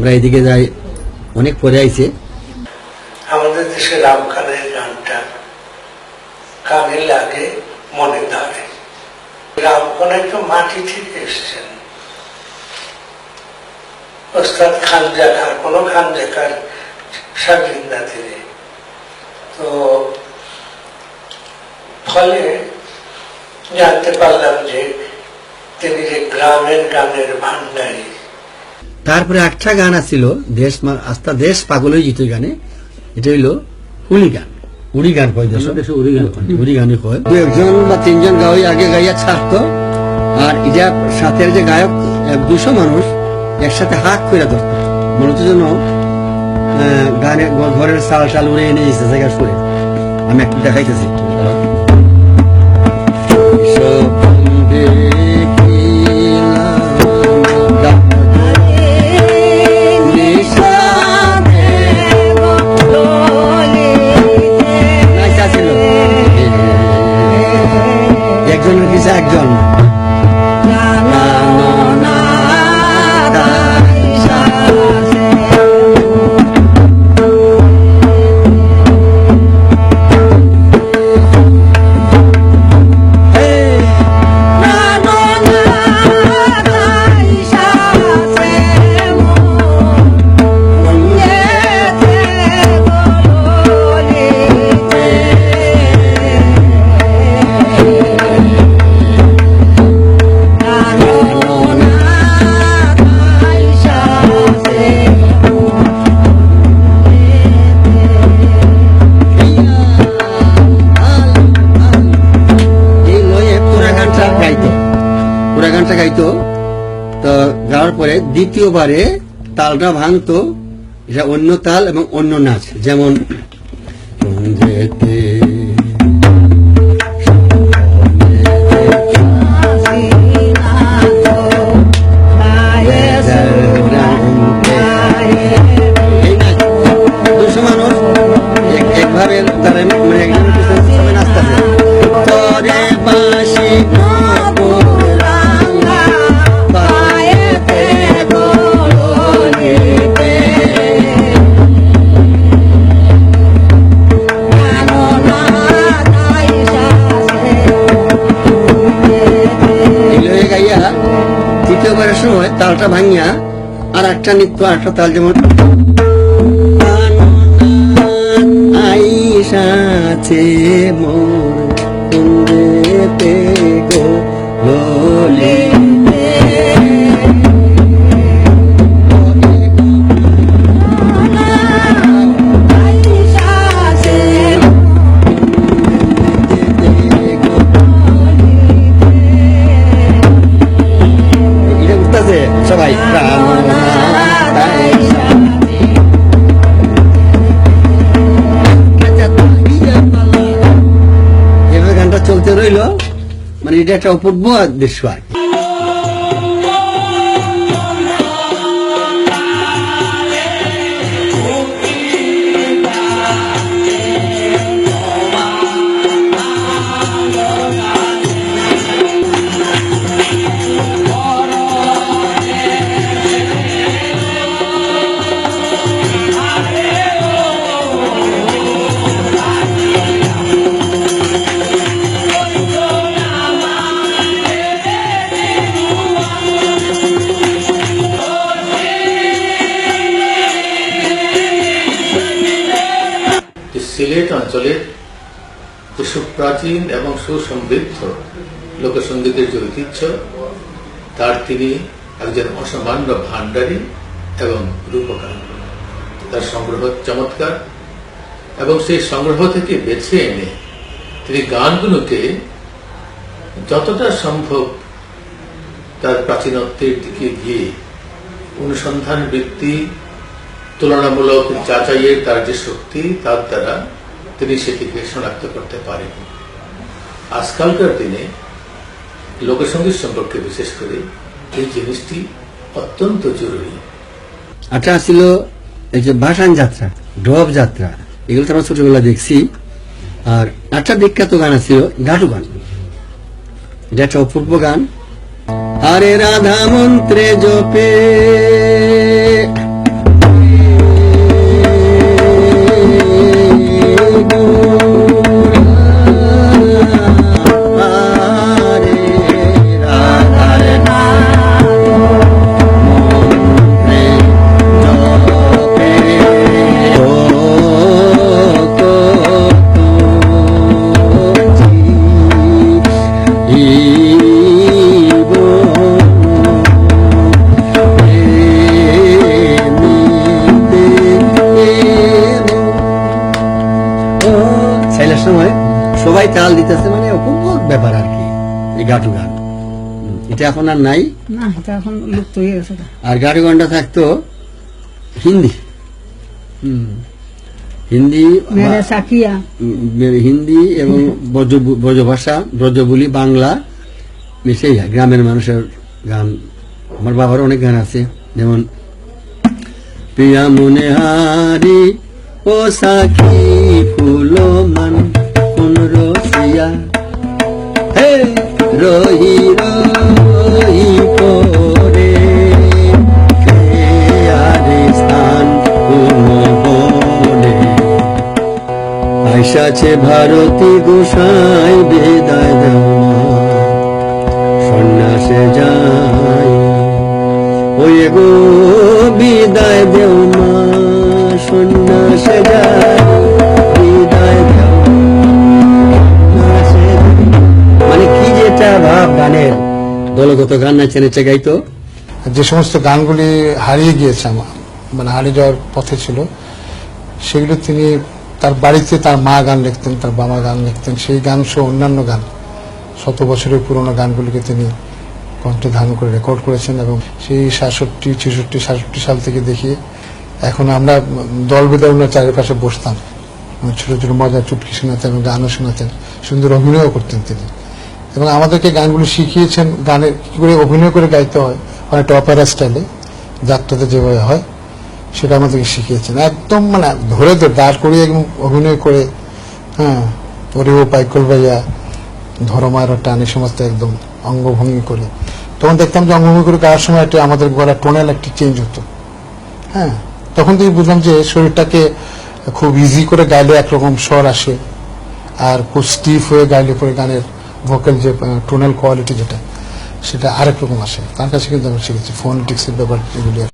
আমরা এদিকে যাই, অনেক পরে আইছে। আমাদের দেশে রাম খানের গানটা কানে লাগে মনে ধরে। রাম খান একটু মাটি থেকে এসছেন, ওস্তাদ খান জাকার, কোন খান জাকার শাগরিন্দা তিনি। তো ফলে জানতে পারলাম যে তিনি যে গ্রামের গানের ভান্ডারী। তারপরে একটা গান আছিল দেশ আস্থা দেশ পাগল হয়ে যেত গানে, এটা হইল হুলি গান। উড়ি গান কয় দেশ, উড়ি গানই কয়। দু একজন বা তিনজন গাওয়াই আগে গাইয়া ছাড়তো, আর এটা সাথে যে গায়ক 200 মানুষ একসাথে হাক করে ধরত, মূলত জন্য গানে ঘরের চাল চাল উড়ে এনে দিচ্ছে জায়গা করে। আমি একটু দেখাইতেছি। একজনের কিছু একজন গাইতো। তো গাওয়ার পরে দ্বিতীয়বারে তালটা ভাঙতো, এটা অন্য তাল এবং অন্য নাচ, যেমন মানুষ একভাবে তারা মানে একজন সবাই নাচতেছে। তৃতীয়বারের সময় তালটা ভাঙিয়া আর একটা নৃত্য, আর একটা তাল, যেমন আইসাছে মোরে গো লোলে সবাই এভাবে গানটা চলতে রইল, মানে এটা একটা অপূর্ব দৃশ্য। আর সিলেট অঞ্চলের যে সুপ্রাচীন এবং সুসমৃদ্ধ লোকসঙ্গীতের যে ঐতিহ্য, তার তিনি একজন অসামান্য ভান্ডারী এবং রূপকার। তার সংগ্রহ চমৎকার, এবং সেই সংগ্রহ থেকে বেছে এনে তিনি গানগুলোকে যতটা সম্ভব তার প্রাচীনত্বের দিকে গিয়ে অনুসন্ধান বৃত্তি, তুলনামূলক যাচাইয়ের তার যে শক্তি, তার দ্বারা তিনি সেটিকে শনাক্ত করতে পারেন। আজকালকার দিনে লোকসঙ্গীত সম্পর্কে বিশেষ করে এই জিনিসটি অত্যন্ত জরুরি। আচ্ছা ছিল এই যে ভাসান যাত্রা, ঢপ যাত্রা, এগুলো তো আমরা ছোটবেলা দেখছি। আর একটা বিখ্যাত গান ছিল ঘাটু গান, এটা একটা অপূর্ব গান। আরে রাধা মন্ত্রে জপে তাল দিতেছে, মানে উপভোগ ব্যাপার আর কি এই গাটু গান। এটা এখন আর নাই। না, এটা এখন লুপ্ত হয়ে গেছে। আর গাটু গানটা থাকতো হিন্দি, হিন্দি মেরে সাকিয়া, হিন্দি এবং ব্রজভাষা, ব্রজবুলি, বাংলা মিশেই গ্রামের মানুষের গান। আমার বাবার অনেক গান আছে, যেমন প্রিয়া মনে হারি ও সাখী ফুলো মান কোন রসিয়া হে রহি রহি করে আরে স্থান কোন বনে আইসাছে ভারতী গোসাই বেদায় দেওয়া সন্ন্যাসে যাই ওই গো বিদায় দেও মা সন্ন্যাসে যাই বিদায় দেও সন্ন্যাসে যাই। মানে কি যেটা ভাব গানের, দলগত গান নাচে নেচে গাইতো। যে সমস্ত গানগুলি হারিয়ে গিয়েছে আমার, মানে হারিয়ে যাওয়ার পথে ছিল, সেগুলো তিনি তার বাড়িতে তার মা গান লিখতেন, তার বাবা গান লিখতেন। সেই গান সহ অন্যান্য গান, শত বছরের পুরোনো গানগুলিকে তিনি কণ্ঠে ধারণ করে রেকর্ড করেছেন। এবং সেই 66 সাল থেকে দেখিয়ে এখন আমরা দল বেঁধে ওনার চারিপাশে বসতাম, ছোট ছোট মজার চুটকি শোনাতেন এবং গানও শোনাতেন, সুন্দর অভিনয়ও করতেন তিনি। এবং আমাদেরকে গানগুলো শিখিয়েছেন, গানে কি করে অভিনয় করে গাইতে হয়, অনেকটা অপেরা স্টাইলে যাত্রাতে যেভাবে হয় সেটা আমাদেরকে শিখিয়েছেন। একদম মানে ধরে দাঁড় করিয়ে একদম অভিনয় করে, হ্যাঁ, ওরে ও পাইকল ভাইয়া ধরমার টানে সমস্ত একদম অঙ্গভঙ্গি করে। তখন দেখতাম যে অঙ্গভঙ্গি করে গাওয়ার সময় একটা আমাদের গলার টোনাল একটি চেঞ্জ হতো। হ্যাঁ, তখন থেকে বুঝলাম যে শরীরটাকে খুব ইজি করে গাইলে একরকম স্বর আসে, আর খুব স্টিফ হয়ে গাইলে পরে গানের ভোকাল যে টোনাল কোয়ালিটি যেটা, সেটা আরেক রকম আসে। তার কাছে কিন্তু আমি শিখেছি ফোনেটিক্সের ব্যাপার, এগুলি।